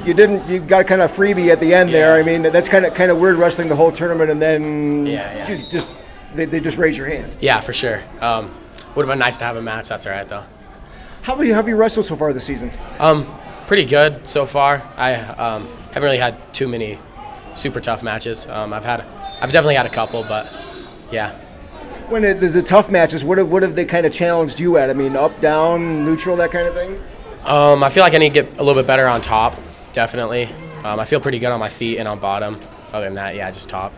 You got kind of freebie at the end there. I mean, that's kind of weird wrestling the whole tournament and then they just raise your hand. Yeah, for sure. Would have been nice to have a match. That's all right though. How have you wrestled so far this season? Pretty good so far. I haven't really had too many super tough matches. I've definitely had a couple, but yeah. When the tough matches, what have they kind of challenged you at? I mean, up, down, neutral, that kind of thing? I feel like I need to get a little bit better on top, definitely. I feel pretty good on my feet and on bottom. Other than that, yeah, just top.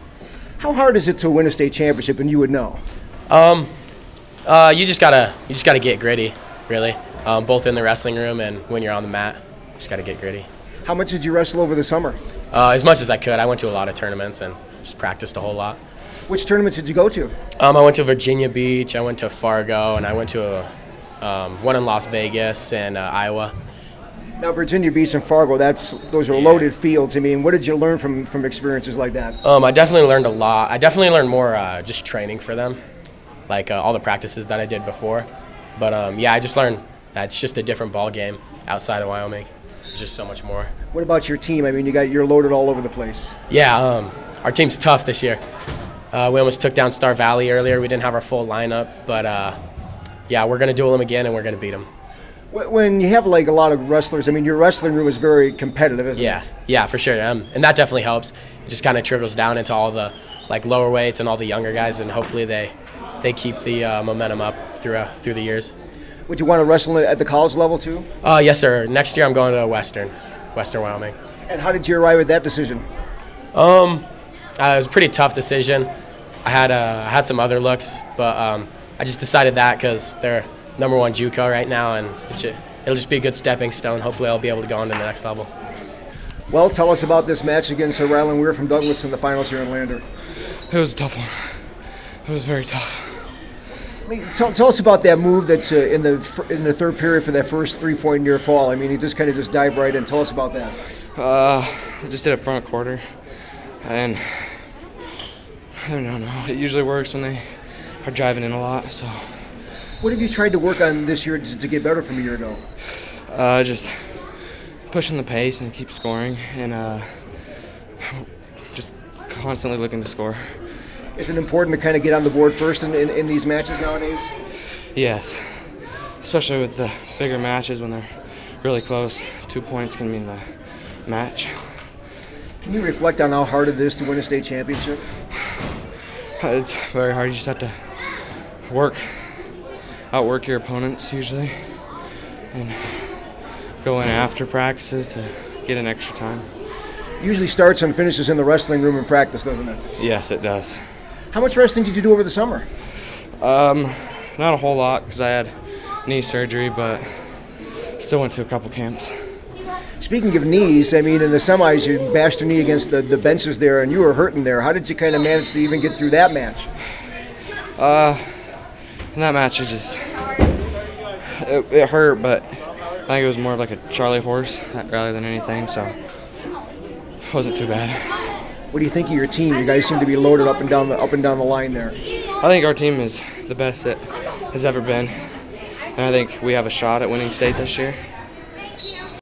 How hard is it to win a state championship, and you would know? You just gotta get gritty, really. Both in the wrestling room and when you're on the mat, just gotta get gritty. How much did you wrestle over the summer? As much as I could. I went to a lot of tournaments and just practiced a whole lot. Which tournaments did you go to? I went to Virginia Beach, I went to Fargo, and I went to one in Las Vegas and Iowa. Now, Virginia Beach and Fargo, those are loaded fields. I mean, what did you learn from experiences like that? I definitely learned a lot. I definitely learned more just training for them, like all the practices that I did before. But I just learned that it's just a different ball game outside of Wyoming. There's just so much more. What about your team? I mean, you're loaded all over the place. Yeah, our team's tough this year. We almost took down Star Valley earlier. We didn't have our full lineup, but we're going to duel them again, and we're going to beat them. When you have like a lot of wrestlers, I mean, your wrestling room is very competitive, isn't it? Yeah, for sure. And that definitely helps. It just kind of trickles down into all the lower weights and all the younger guys, and hopefully they keep the momentum up through the years. Would you want to wrestle at the college level too? Yes, sir. Next year I'm going to Western Wyoming. And how did you arrive at that decision? It was a pretty tough decision. I had some other looks, but I just decided that because they're #1 JUCO right now, and it'll just be a good stepping stone. Hopefully I'll be able to go on to the next level. Well, tell us about this match against Rylan Weir from Douglas in the finals here in Lander. It was a tough one. It was very tough. I mean, tell us about that move that's in the third period for that first 3-point near fall. I mean, he just dived right in. Tell us about that. I just did a front quarter, and I don't know. It usually works when they are driving in a lot. So. What have you tried to work on this year to get better from a year ago? Just pushing the pace and keep scoring, and just constantly looking to score. Is it important to kind of get on the board first in these matches nowadays? Yes, especially with the bigger matches when they're really close. 2 points can mean the match. Can you reflect on how hard it is to win a state championship? It's very hard. You just have to outwork your opponents usually, and go in after practices to get an extra time. Usually starts and finishes in the wrestling room in practice, doesn't it? Yes, it does. How much wrestling did you do over the summer? Not a whole lot because I had knee surgery, but still went to a couple camps. Speaking of knees, I mean, in the semis, you bashed your knee against the benches there, and you were hurting there. How did you kind of manage to even get through that match? In that match, it hurt, but I think it was more of like a Charlie horse rather than anything, so it wasn't too bad. What do you think of your team? You guys seem to be loaded up and down the line there. I think our team is the best it has ever been, and I think we have a shot at winning state this year.